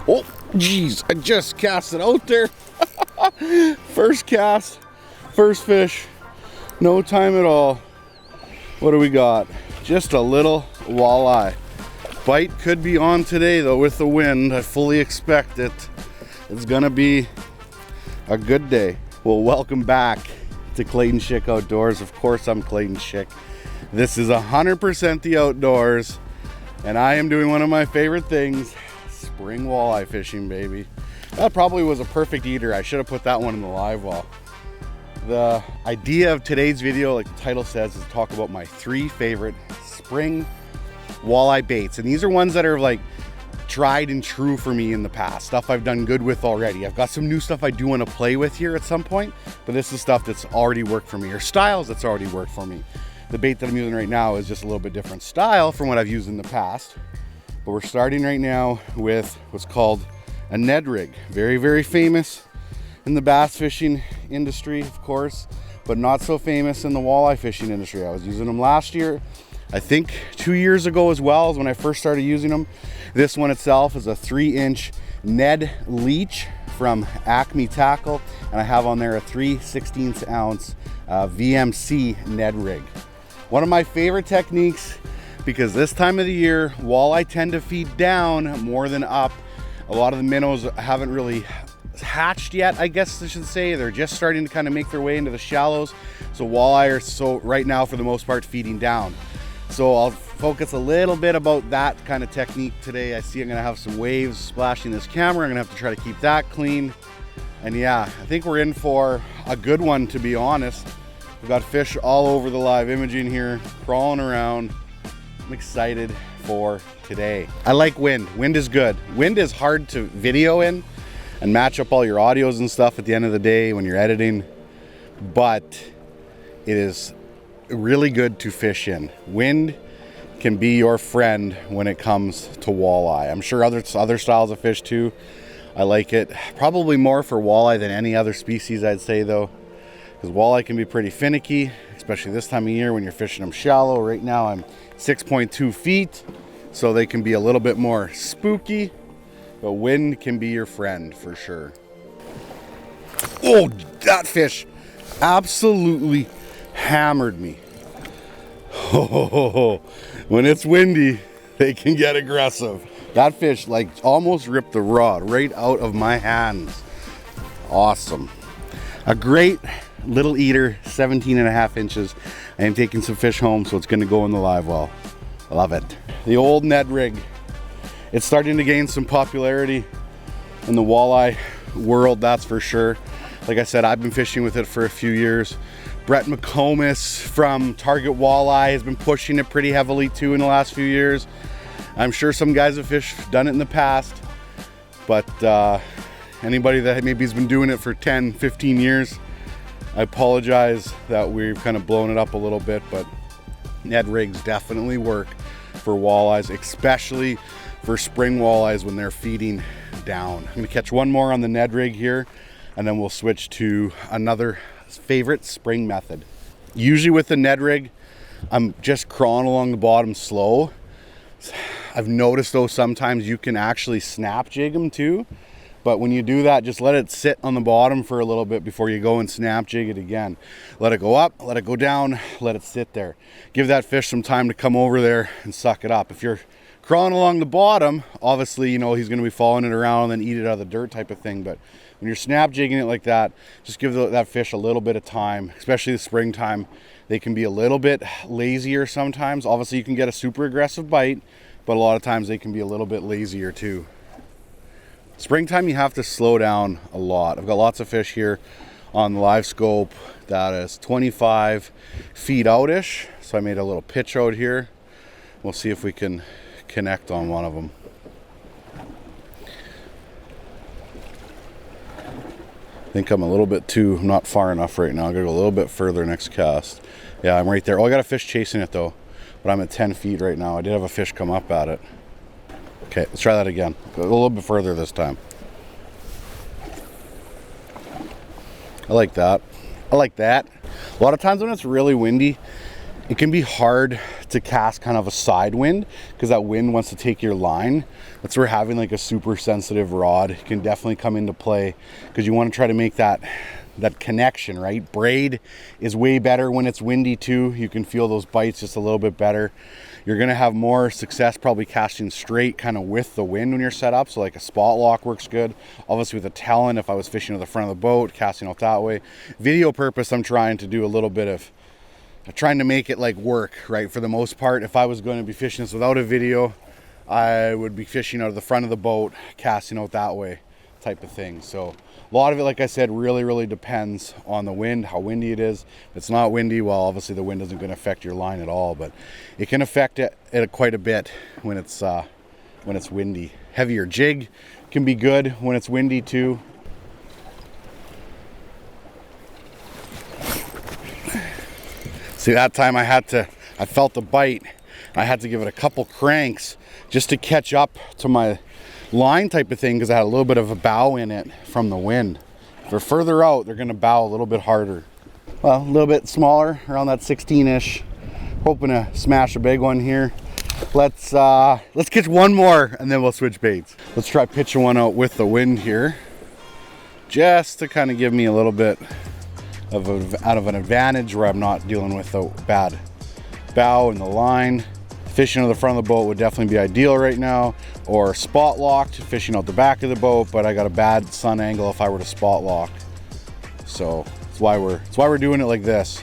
Oh, geez, I just cast it out there. First cast, first fish, no time at all. What do we got? Just a little walleye. Bite could be on today though with the wind. I fully expect it. It's gonna be a good day. Well, welcome back to Clayton Schick Outdoors. Of course, I'm Clayton Schick. This is 100% the outdoors, and I am doing one of my favorite things, spring walleye fishing, baby. That probably was a perfect eater. I should have put that one in the live well. The idea of today's video, like the title says, is to talk about my 3 favorite spring walleye baits. And these are ones that are like tried and true for me in the past, stuff I've done good with already. I've got some new stuff I do want to play with here at some point, but this is stuff that's already worked for me, or styles that's already worked for me. The bait that I'm using right now is just a little bit different style from what I've used in the past, but we're starting right now with what's called a Ned rig. Very, very famous in the bass fishing industry, of course, but not so famous in the walleye fishing industry. I was using them last year. I think 2 years ago as well is when I first started using them. This one itself is a 3-inch Ned leech from Acme Tackle, and I have on there a 3/16 ounce VMC Ned rig. One of my favorite techniques, because this time of the year, walleye tend to feed down more than up. A lot of the minnows haven't really hatched yet, I guess I should say. They're just starting to kind of make their way into the shallows. So walleye are right now for the most part feeding down. So I'll focus a little bit about that kind of technique today. I see I'm gonna have some waves splashing this camera. I'm gonna have to try to keep that clean. And yeah, I think we're in for a good one, to be honest. We've got fish all over the live imaging here, crawling around. I'm excited for today. I like wind. Wind is good. Wind is hard to video in and match up all your audios and stuff at the end of the day when you're editing, but it is really good to fish in. Wind can be your friend when it comes to walleye. I'm sure other styles of fish too. I like it probably more for walleye than any other species, I'd say, though, because walleye can be pretty finicky, especially this time of year when you're fishing them shallow. Right now I'm 6.2 feet, so they can be a little bit more spooky, but wind can be your friend for sure. Oh, that fish absolutely hammered me. Oh, when it's windy, they can get aggressive. That fish like almost ripped the rod right out of my hands. Awesome. A great little eater, 17.5 inches. I am taking some fish home, so it's gonna go in the live well. Love it. The old Ned rig. It's starting to gain some popularity in the walleye world, that's for sure. Like I said, I've been fishing with it for a few years. Brett McComas from Target Walleye has been pushing it pretty heavily too in the last few years. I'm sure some guys have done it in the past, but anybody that maybe has been doing it for 10, 15 years, I apologize that we've kind of blown it up a little bit, but Ned rigs definitely work for walleyes, especially for spring walleyes when they're feeding down. I'm gonna catch one more on the Ned rig here, and then we'll switch to another favorite spring method. Usually with the Ned rig, I'm just crawling along the bottom slow. I've noticed though sometimes you can actually snap jig them too, but when you do that, just let it sit on the bottom for a little bit before you go and snap jig it again. Let it go up, let it go down, let it sit there. Give that fish some time to come over there and suck it up. If you're crawling along the bottom, obviously, you know, he's going to be following it around and then eat it out of the dirt type of thing. But when you're snap jigging it like that, just give that fish a little bit of time, especially the springtime. They can be a little bit lazier sometimes. Obviously, you can get a super aggressive bite, but a lot of times they can be a little bit lazier too. Springtime, you have to slow down a lot. I've got lots of fish here on the live scope that is 25 feet out-ish. So I made a little pitch out here. We'll see if we can connect on one of them. I think I'm a little bit not far enough right now. I'm gonna go a little bit further next cast. Yeah, I'm right there. Oh, I got a fish chasing it though, but I'm at 10 feet right now. I did have a fish come up at it. Okay, let's try that again. Go a little bit further this time. I like that. I like that. A lot of times when it's really windy, it can be hard to cast kind of a side wind, because that wind wants to take your line. That's where having like a super sensitive rod can definitely come into play, because you want to try to make that connection, right? Braid is way better when it's windy too. You can feel those bites just a little bit better. You're gonna have more success probably casting straight kind of with the wind when you're set up. So like a spot lock works good. Obviously with a talon, if I was fishing to the front of the boat, casting out that way. Video purpose, I'm trying to do a little bit of trying to make it like work, right? For the most part, if I was going to be fishing this without a video, I would be fishing out of the front of the boat, casting out that way type of thing. So a lot of it, like I said, really depends on the wind, how windy it is. If it's not windy, well, obviously the wind isn't going to affect your line at all, but it can affect it quite a bit when it's windy. Heavier jig can be good when it's windy too. See, that time I felt the bite. I had to give it a couple cranks just to catch up to my line type of thing, because I had a little bit of a bow in it from the wind. If they're further out, they're gonna bow a little bit harder. Well, a little bit smaller, around that 16-ish. Hoping to smash a big one here. Let's catch one more and then we'll switch baits. Let's try pitching one out with the wind here, just to kind of give me a little bit of an advantage where I'm not dealing with a bad bow in the line. Fishing to the front of the boat would definitely be ideal right now, or spot locked, fishing out the back of the boat, but I got a bad sun angle if I were to spot lock. So that's why we're doing it like this.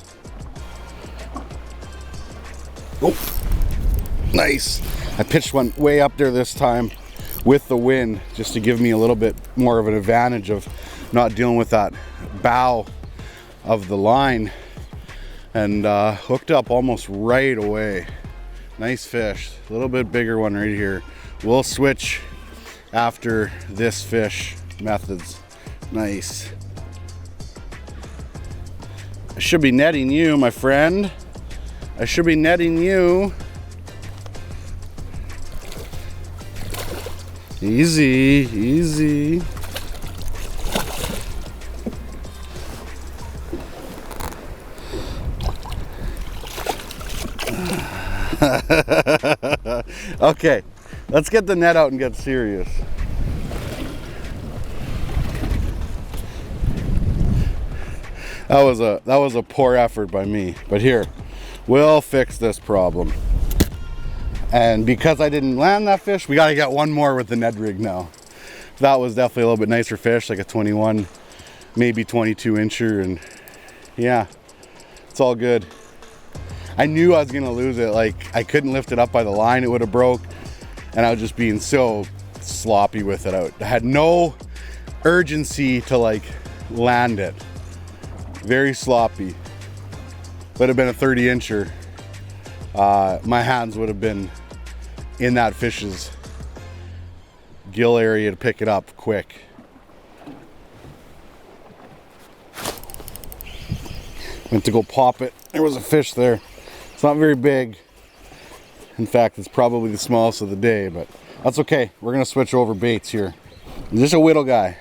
Oh, nice. I pitched one way up there this time with the wind, just to give me a little bit more of an advantage of not dealing with that bow of the line, and hooked up almost right away. Nice fish, a little bit bigger one right here. We'll switch after this fish methods. Nice. I should be netting you, my friend. I should be netting you. Easy, easy. Okay, let's get the net out and get serious. That was a poor effort by me, but here, we'll fix this problem. And because I didn't land that fish, we got to get one more with the Ned rig now. That was definitely a little bit nicer fish, like a 21, maybe 22 incher, and yeah, it's all good. I knew I was gonna lose it. Like, I couldn't lift it up by the line, it would have broke, and I was just being so sloppy with it. I had no urgency to like land it. Very sloppy. Would have been a 30 incher. My hands would have been in that fish's gill area to pick it up quick. Went to go pop it. There was a fish there. It's not very big. In fact, it's probably the smallest of the day, but that's okay. We're gonna switch over baits here. Just a whittle guy.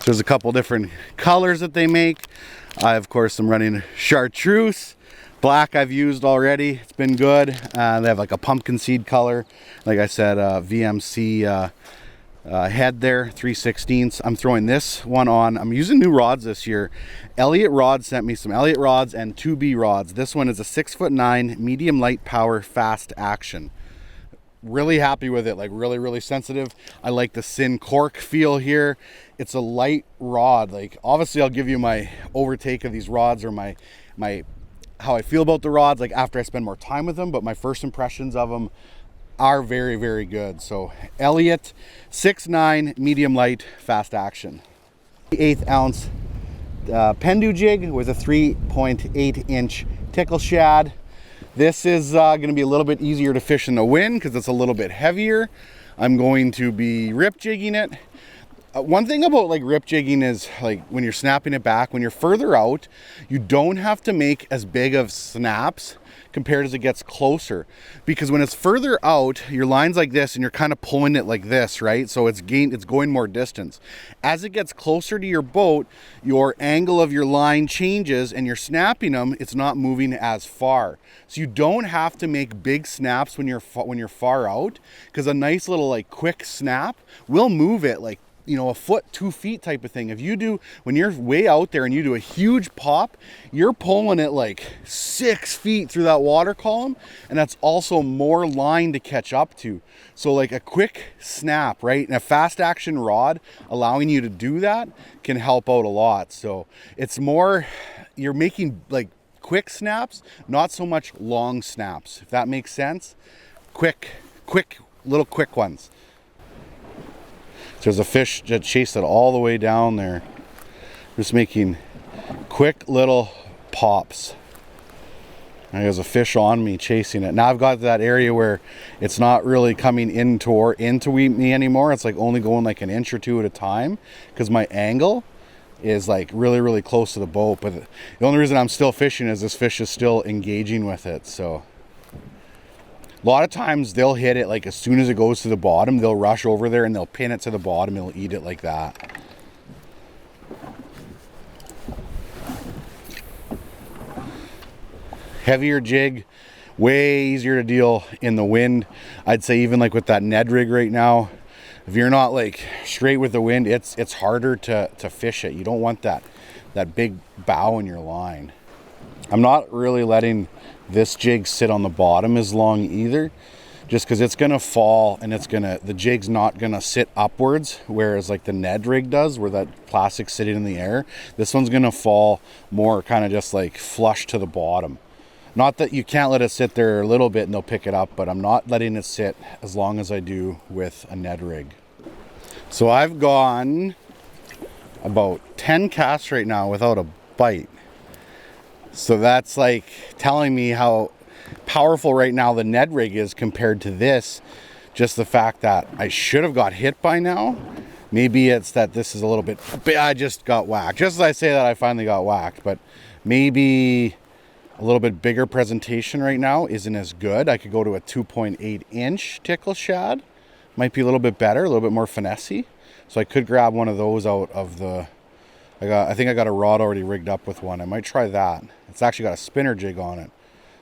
There's a couple different colors that they make. I, of course, am running chartreuse. Black I've used already. It's been good. They have like a pumpkin seed color. Like I said, VMC head there, 3/16. I'm throwing this one on. I'm using new rods this year. Elliott Rods sent me some Elliott rods and 2B rods. This one is a 6'9" medium light power fast action. Really happy with it, like really sensitive. I like the Sin cork feel here. It's a light rod. Like, obviously I'll give you my overtake of these rods, or my how I feel about the rods like after I spend more time with them, but my first impressions of them are very good. So Elliott 6'9" medium light fast action. 1/8 ounce Pendu jig with a 3.8 inch tickle shad. This is going to be a little bit easier to fish in the wind because it's a little bit heavier. I'm going to be rip jigging it. One thing about like rip jigging is like when you're snapping it back, when you're further out, you don't have to make as big of snaps compared as it gets closer. Because when it's further out, your line's like this and you're kind of pulling it like this, right? So it's going more distance. As it gets closer to your boat, your angle of your line changes and you're snapping them, it's not moving as far. So you don't have to make big snaps when you're far out, because a nice little like quick snap will move it like, you know, a foot, 2 feet type of thing. If you do, when you're way out there and you do a huge pop, you're pulling it like 6 feet through that water column, and that's also more line to catch up to. So like a quick snap, right, and a fast action rod allowing you to do that can help out a lot. So it's more, you're making like quick snaps, not so much long snaps, if that makes sense. Quick little quick ones. There's a fish that chased it all the way down there. Just making quick little pops. And there's a fish on me chasing it. Now I've got that area where it's not really coming into me anymore. It's like only going like an inch or two at a time, because my angle is like really close to the boat. But the only reason I'm still fishing is this fish is still engaging with it. So a lot of times they'll hit it like as soon as it goes to the bottom, they'll rush over there and they'll pin it to the bottom and they'll eat it like that. Heavier jig, way easier to deal in the wind. I'd say even like with that Ned rig right now, if you're not like straight with the wind, it's harder to fish it. You don't want that big bow in your line. I'm not really letting this jig sit on the bottom as long either, just because it's gonna fall and the jig's not gonna sit upwards, whereas like the Ned rig does, where that plastic's sitting in the air. This one's gonna fall more kind of just like flush to the bottom. Not that you can't let it sit there a little bit and they'll pick it up, but I'm not letting it sit as long as I do with a Ned rig. So I've gone about 10 casts right now without a bite. So that's like telling me how powerful right now the Ned rig is compared to this. Just the fact that I should have got hit by now. Maybe it's that this is a little bit, I just got whacked. Just as I say that, I finally got whacked, but maybe a little bit bigger presentation right now isn't as good. I could go to a 2.8 inch tickle shad. Might be a little bit better, a little bit more finessey. So I could grab one of those out of the, I think I got a rod already rigged up with one. I might try that. It's actually got a spinner jig on it.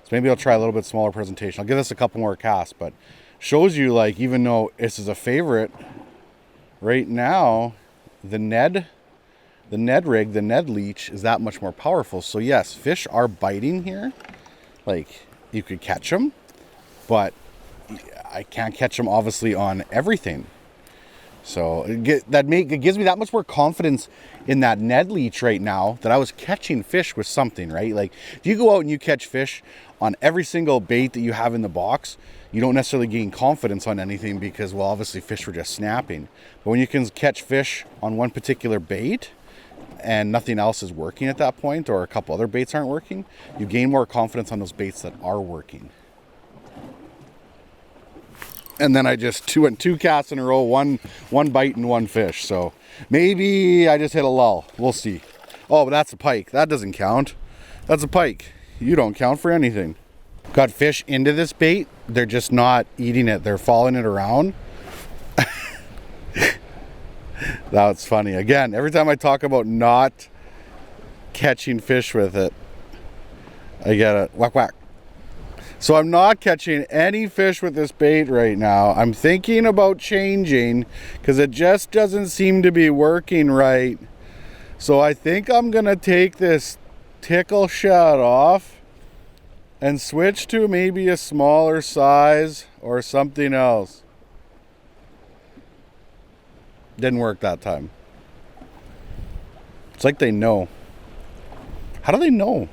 So maybe I'll try a little bit smaller presentation. I'll give this a couple more casts, but shows you, like, even though this is a favorite right now, the Ned rig, the Ned leech is that much more powerful. So yes, fish are biting here. Like, you could catch them, but I can't catch them obviously on everything. So it gives me that much more confidence in that Ned leech right now, that I was catching fish with something, right? Like if you go out and you catch fish on every single bait that you have in the box, you don't necessarily gain confidence on anything, because, well, obviously fish were just snapping. But when you can catch fish on one particular bait and nothing else is working at that point, or a couple other baits aren't working, you gain more confidence on those baits that are working. And then I just went 2 casts in a row, one bite and 1 fish. So maybe I just hit a lull. We'll see. Oh, but that's a pike. That doesn't count. That's a pike. You don't count for anything. Got fish into this bait. They're just not eating it. They're following it around. That's funny. Again, every time I talk about not catching fish with it, I get a whack whack. So I'm not catching any fish with this bait right now. I'm thinking about changing, because it just doesn't seem to be working right. So I think I'm gonna take this tickle shad off and switch to maybe a smaller size or something else. Didn't work that time. It's like they know. How do they know?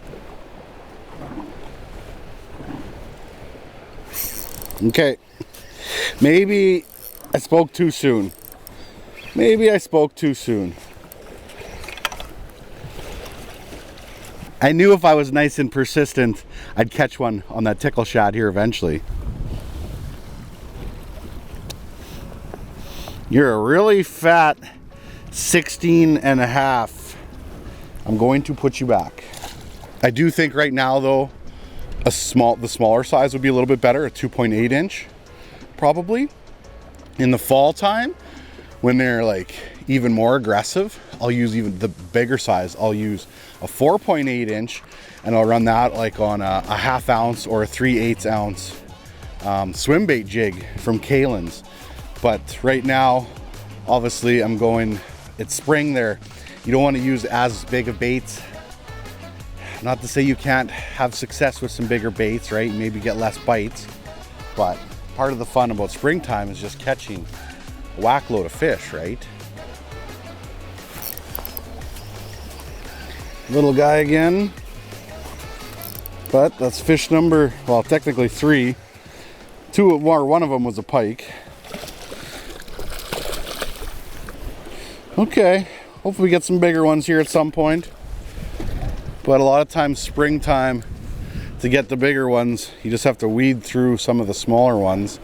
Okay, maybe I spoke too soon. Maybe I spoke too soon. I knew if I was nice and persistent, I'd catch one on that tickle shad here eventually. You're a really fat 16 and a half. I'm going to put you back. I do think right now though, the smaller size would be a little bit better, a 2.8 inch probably. In the fall time, when they're like even more aggressive, I'll use even the bigger size. I'll use a 4.8 inch, and I'll run that like on a 1/2 ounce or a 3/8 ounce Swimbait jig from Clayton's. But right now, obviously it's spring there. You don't want to use as big of baits. Not to say you can't have success with some bigger baits, right? Maybe get less bites, but part of the fun about springtime is just catching a whack load of fish, right? Little guy again, but that's fish number, well, technically 3. One of them was a pike. Okay, hopefully we get some bigger ones here at some point. But a lot of times springtime, to get the bigger ones, you just have to weed through some of the smaller ones.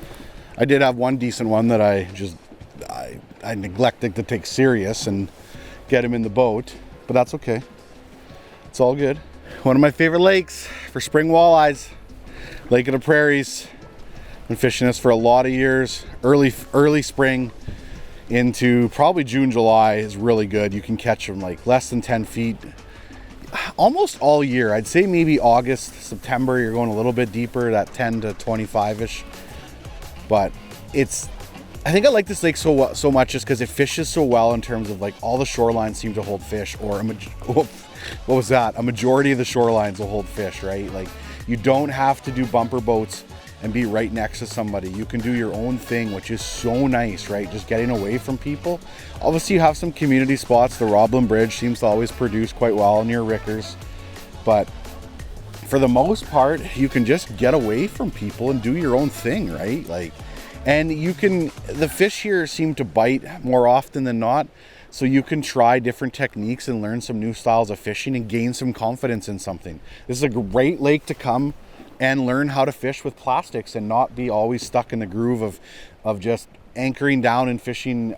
I did have one decent one that I neglected to take serious and get him in the boat, but that's okay. It's all good. One of my favorite lakes for spring walleyes, Lake of the Prairies. Been fishing this for a lot of years. Early spring into probably June, July is really good. You can catch them like less than 10 feet almost all year. I'd say maybe August, September, you're going a little bit deeper, that 10 to 25-ish. But I think I like this lake so much just because it fishes so well in terms of like all the shorelines seem to hold fish, or what was that? A majority of the shorelines will hold fish, right? Like you don't have to do bumper boats and be right next to somebody. You can do your own thing, which is so nice, right? Just getting away from people. Obviously you have some community spots. The Roblin Bridge seems to always produce quite well near Rickers, but for the most part you can just get away from people and do your own thing, right? Like, and the fish here seem to bite more often than not, so you can try different techniques and learn some new styles of fishing and gain some confidence in something. This is a great lake to come and learn how to fish with plastics and not be always stuck in the groove of just anchoring down and fishing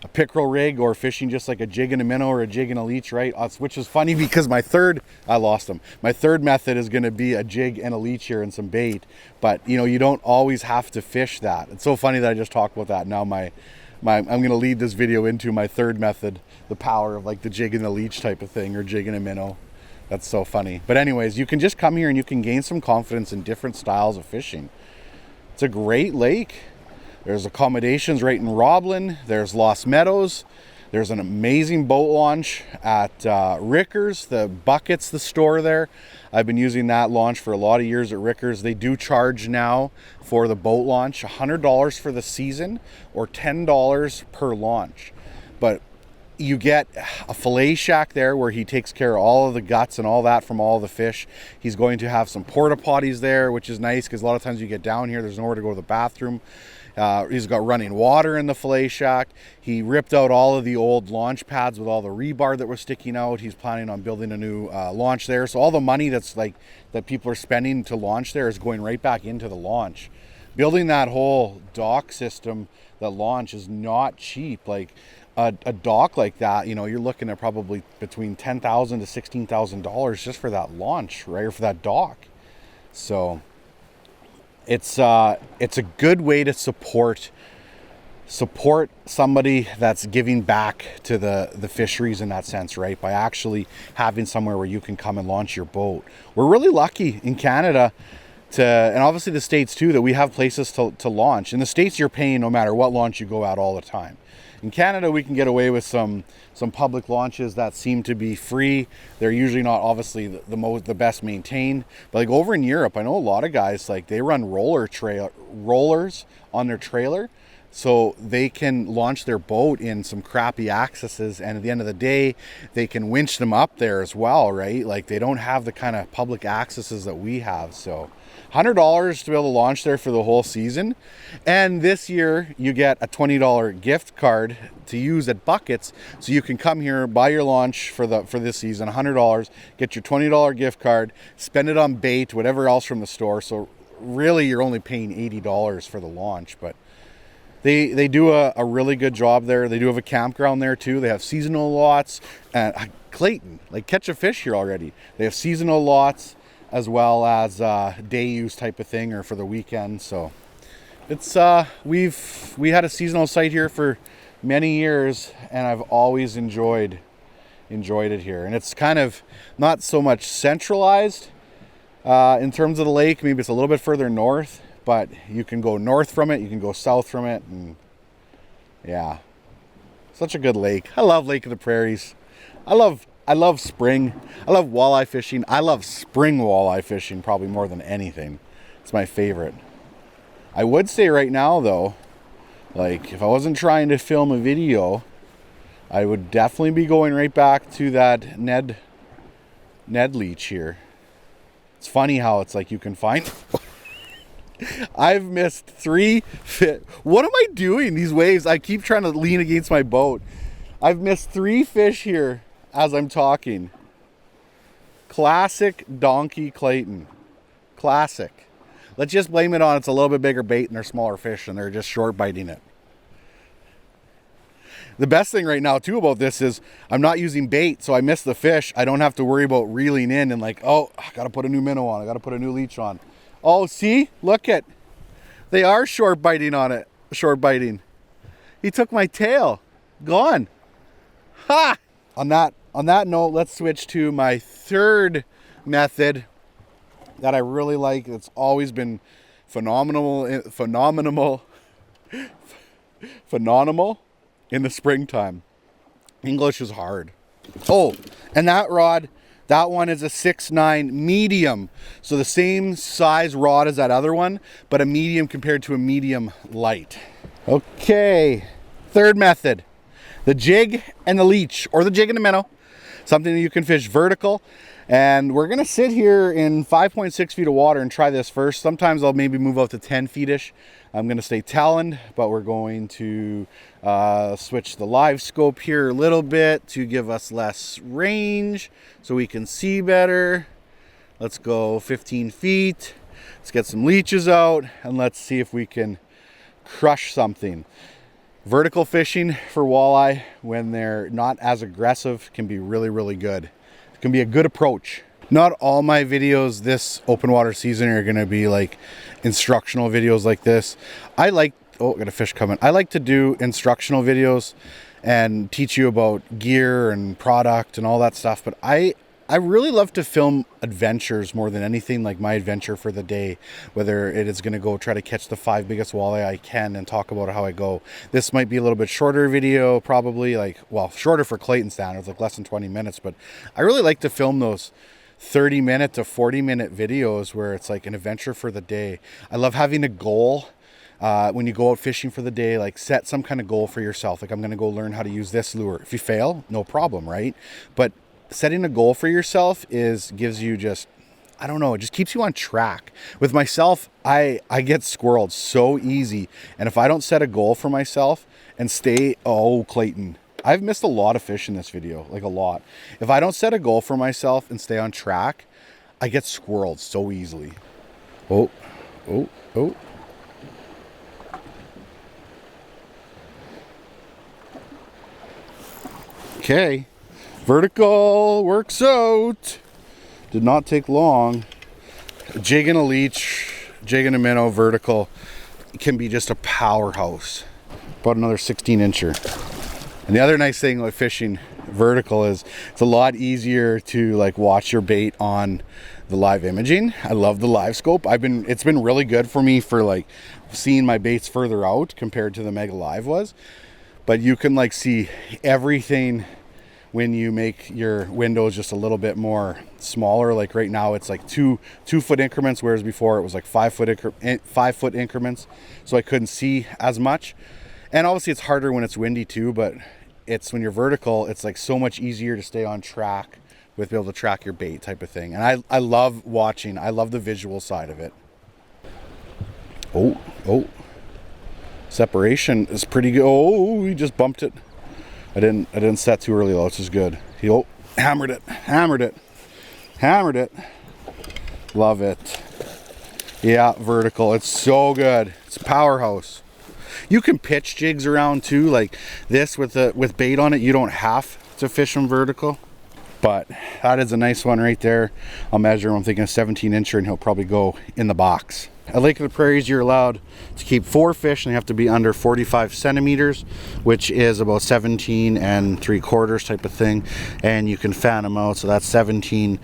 a pickerel rig or fishing just like a jig and a minnow or a jig and a leech, right? Which is funny because my third method is going to be a jig and a leech here and some bait, but you don't always have to fish that. It's so funny that I just talked about that. Now I'm going to lead this video into my third method, the power of like the jig and the leech type of thing, or jig and a minnow. That's so funny. But anyways, you can just come here and you can gain some confidence in different styles of fishing. It's a great lake. There's accommodations right in Roblin. There's Lost Meadows. There's an amazing boat launch at Rickers. The Buckets, the store there. I've been using that launch for a lot of years at Rickers. They do charge now for the boat launch $100 for the season or $10 per launch. But you get a fillet shack there where he takes care of all of the guts and all that from all the fish. He's going to have some porta potties there, which is nice because a lot of times you get down here, there's nowhere to go to the bathroom. He's got running water in the fillet shack. He ripped out all of the old launch pads with all the rebar that was sticking out. He's planning on building a new launch there. So all the money that people are spending to launch there is going right back into the launch. Building that whole dock system, that launch, is not cheap. Like a dock like that, you're looking at probably between $10,000 to $16,000 just for that launch, right? Or for that dock. So it's a good way to support somebody that's giving back to the fisheries in that sense, right? By actually having somewhere where you can come and launch your boat. We're really lucky in Canada and obviously the States too, that we have places to launch. In the States, you're paying no matter what launch you go out all the time. In Canada, we can get away with some public launches that seem to be free. They're usually not obviously the best maintained. But like over in Europe, I know a lot of guys, like they run rollers on their trailer, so they can launch their boat in some crappy accesses, and at the end of the day, they can winch them up there as well, right? Like they don't have the kind of public accesses that we have. So $100 to be able to launch there for the whole season. And this year you get a $20 gift card to use at Buckets, so you can come here, buy your launch for this season, $100, get your $20 gift card, spend it on bait, whatever else from the store. So really you're only paying $80 for the launch, but they do a really good job there. They do have a campground there too. They have seasonal lots. And Clayton, like catch a fish here already. They have seasonal lots. as well as day use type of thing or for the weekend. So it's we had a seasonal site here for many years, and I've always enjoyed it here. And it's kind of not so much centralized in terms of the lake. Maybe it's a little bit further north, but you can go north from it, you can go south from it, and yeah, such a good lake. I love Lake of the Prairies. I love spring. I love walleye fishing. I love spring walleye fishing probably more than anything. It's my favorite. I would say right now though, like if I wasn't trying to film a video, I would definitely be going right back to that Ned leech here. It's funny how it's like you can find I've missed 3 fish. What am I doing? These waves, I keep trying to lean against my boat. I've missed 3 fish here as I'm talking. Classic donkey Clayton. Classic. Let's just blame it on it's a little bit bigger bait and they're smaller fish and they're just short biting it. The best thing right now too about this is I'm not using bait, so I miss the fish. I don't have to worry about reeling in and like, oh, I gotta put a new minnow on, I gotta put a new leech on. Oh, see, look at, they are short biting on it. Short biting. He took my tail. Gone. Ha! On that note, let's switch to my third method that I really like. It's always been phenomenal in the springtime. English is hard. Oh, and that rod, that one is a 6'9" medium. So the same size rod as that other one, but a medium compared to a medium light. Okay, third method. The jig and the leech, or the jig and the minnow. Something that you can fish vertical. And we're gonna sit here in 5.6 feet of water and try this first. Sometimes I'll maybe move out to 10 feet-ish. I'm gonna stay taloned, but we're going to switch the live scope here a little bit to give us less range so we can see better. Let's go 15 feet. Let's get some leeches out and let's see if we can crush something. Vertical fishing for walleye when they're not as aggressive can be really, really good. It can be a good approach. Not all my videos this open water season are gonna be like instructional videos like this. I like, oh, got a fish coming. I like to do instructional videos and teach you about gear and product and all that stuff, but I really love to film adventures more than anything, like my adventure for the day, whether it is going to go try to catch the 5 biggest walleye I can and talk about how I go. This might be a little bit shorter video, probably like, well, shorter for Clayton standards, like less than 20 minutes, but I really like to film those 30-minute to 40-minute videos where it's like an adventure for the day. I love having a goal. When you go out fishing for the day, like set some kind of goal for yourself. Like I'm going to go learn how to use this lure. If you fail, no problem, right? But setting a goal for yourself gives you just, I don't know, it just keeps you on track. With myself, I get squirreled so easy. And if I don't set a goal for myself and stay, oh, Clayton, I've missed a lot of fish in this video, like a lot. If I don't set a goal for myself and stay on track, I get squirreled so easily. Oh, oh, oh. Okay. Vertical works out. Did not take long. Jig and a leech, jig and a minnow, vertical. It can be just a powerhouse. About another 16-incher. And the other nice thing with fishing vertical is it's a lot easier to like watch your bait on the live imaging. I love the live scope. It's been really good for me for like seeing my baits further out compared to the Mega Live was. But you can like see everything when you make your windows just a little bit more smaller. Like right now it's like two foot increments, whereas before it was like 5 foot increments, so I couldn't see as much. And obviously it's harder when it's windy too, but it's when you're vertical, it's like so much easier to stay on track with being able to track your bait type of thing. And I love watching. I love the visual side of it. Oh, separation is pretty good. Oh, he just bumped it. I didn't set too early though, which is good. He hammered it. Love it. Yeah, vertical. It's so good. It's a powerhouse. You can pitch jigs around too, like this with bait on it. You don't have to fish them vertical. But that is a nice one right there. I'll measure him. I'm thinking a 17-incher, and he'll probably go in the box. At Lake of the Prairies, you're allowed to keep 4 fish, and they have to be under 45 centimeters, which is about 17 3/4 type of thing. And you can fan them out, so that's 17.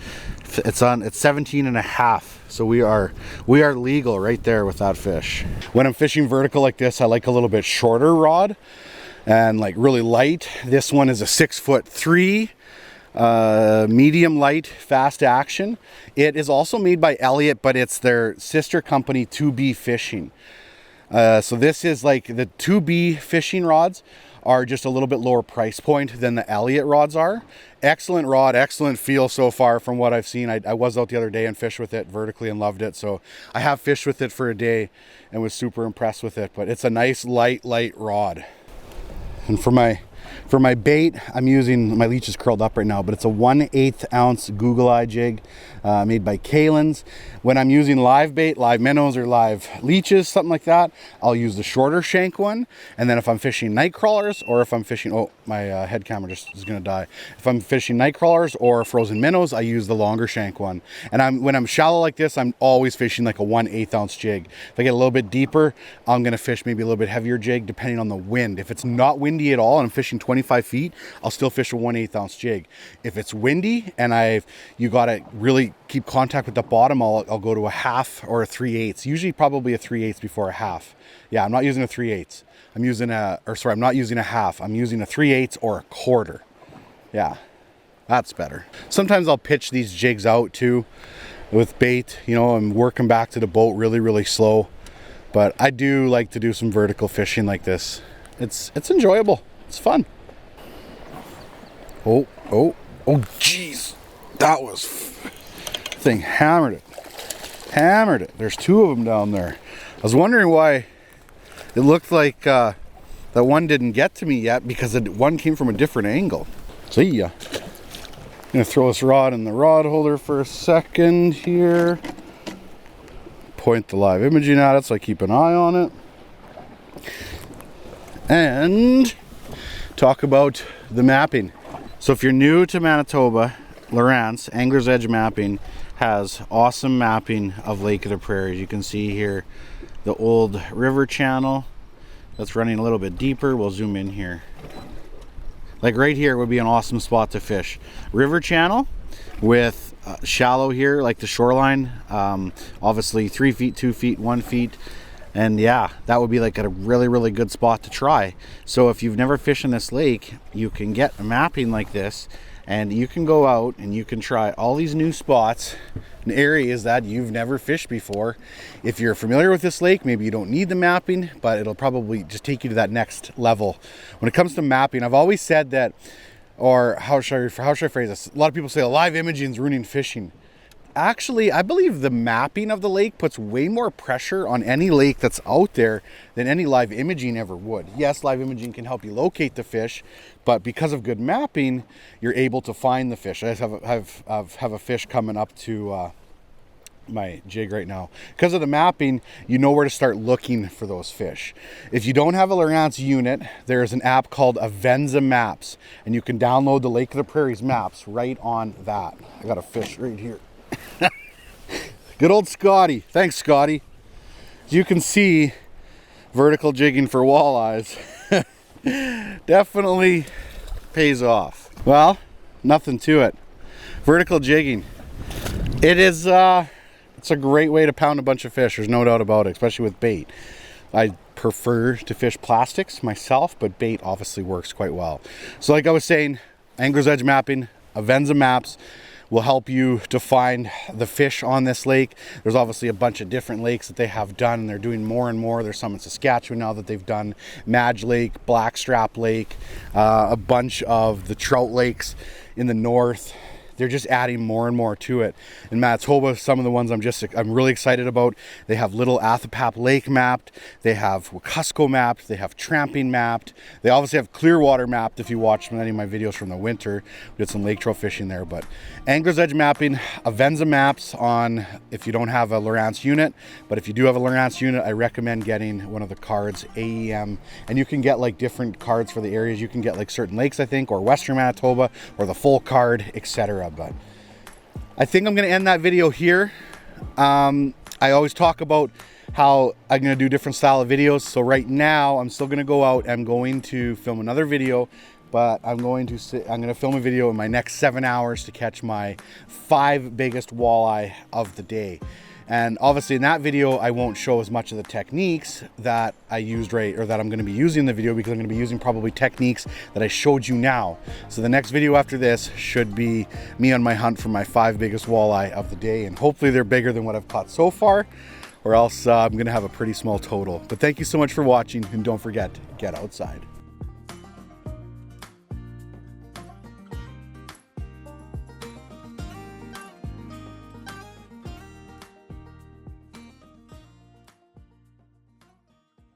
It's 17 and a half. So we are legal right there with that fish. When I'm fishing vertical like this, I like a little bit shorter rod and like really light. This one is a 6'3". Medium light, fast action. It is also made by Elliott, but it's their sister company, 2B Fishing. So this is like the 2B fishing rods are just a little bit lower price point than the Elliott rods are. Excellent rod, excellent feel so far from what I've seen. I was out the other day and fished with it vertically and loved it. So I have fished with it for a day and was super impressed with it. But it's a nice light rod. And for my bait, I'm using, my leech is curled up right now, but it's a 1/8 ounce Google Eye jig made by Clayton's. When I'm using live bait, live minnows or live leeches, something like that, I'll use the shorter shank one. And then if I'm fishing night crawlers, or if I'm fishing, oh, my head camera just is gonna die. If I'm fishing night crawlers or frozen minnows, I use the longer shank one. And when I'm shallow like this, I'm always fishing like a 1/8 ounce jig. If I get a little bit deeper, I'm gonna fish maybe a little bit heavier jig depending on the wind. If it's not windy at all and I'm fishing 25 feet, I'll still fish a 1/8 ounce jig. If it's windy and you gotta really keep contact with the bottom, I'll go to a half or a 3/8. Usually probably a 3/8 before a half. Yeah, I'm not using a 3/8. I'm not using a half. I'm using a 3/8 or a quarter. Yeah, that's better. Sometimes I'll pitch these jigs out too with bait, you know, and working back to the boat really slow. But I do like to do some vertical fishing like this. It's enjoyable. It's fun. Oh, jeez. That was thing hammered it. There's 2 of them down there. I was wondering why it looked like that one didn't get to me yet, because one came from a different angle. See ya. I'm gonna throw this rod in the rod holder for a second here. Point the live imaging at it so I keep an eye on it. And talk about the mapping. So if you're new to Manitoba, Lawrence, Angler's Edge Mapping has awesome mapping of Lake of the Prairies. You can see here the old river channel that's running a little bit deeper. We'll zoom in here. Like right here would be an awesome spot to fish. River channel with shallow here, like the shoreline. Obviously 3 feet, 2 feet, 1 feet. And yeah, that would be like a really good spot to try. So if you've never fished in this lake, you can get a mapping like this, and you can go out and you can try all these new spots and areas that you've never fished before. If you're familiar with this lake, maybe you don't need the mapping, but it'll probably just take you to that next level. When it comes to mapping, I've always said that, or how should I phrase this? A lot of people say live imaging is ruining fishing. Actually, I believe the mapping of the lake puts way more pressure on any lake that's out there than any live imaging ever would. Yes, live imaging can help you locate the fish, but because of good mapping, you're able to find the fish. I just have a fish coming up to my jig right now. Because of the mapping, you know where to start looking for those fish. If you don't have a Lawrence unit, there's an app called Avenza Maps, and you can download the Lake of the Prairies maps right on that. I got a fish right here. Good old Scotty. Thanks, Scotty. As you can see, vertical jigging for walleyes definitely pays off. Well, nothing to it. Vertical jigging. It's a great way to pound a bunch of fish. There's no doubt about it, especially with bait. I prefer to fish plastics myself, but bait obviously works quite well. So like I was saying, Angler's Edge Mapping, Avenza Maps, will help you to find the fish on this lake. There's obviously a bunch of different lakes that they have done, and they're doing more and more. There's some in Saskatchewan now that they've done. Madge Lake, Blackstrap Lake, a bunch of the trout lakes in the north. they're just adding more and more to it. In Manitoba, some of the ones I'm really excited about, they have Little Athapap Lake mapped, they have Wekusko mapped, they have Tramping mapped, they obviously have Clearwater mapped. If you watched any of my videos from the winter, we did some lake trail fishing there. But Angler's Edge mapping, Avenza maps on if you don't have a Lowrance unit, but if you do have a Lowrance unit, I recommend getting one of the cards, AEM, and you can get like different cards for the areas. You can get like certain lakes, I think, or Western Manitoba, or the full card, etc. But I think I'm going to end that video here. I always talk about how I'm going to do different style of videos. So right now I'm still going to go out. I'm going to film another video, but I'm going to film a video in my next 7 hours to catch my 5 biggest walleye of the day. And obviously in that video, I won't show as much of the techniques that I used or that I'm going to be using in the video, because I'm going to be using probably techniques that I showed you now. So the next video after this should be me on my hunt for my 5 biggest walleye of the day. And hopefully they're bigger than what I've caught so far, or else I'm going to have a pretty small total. But thank you so much for watching, and don't forget, get outside.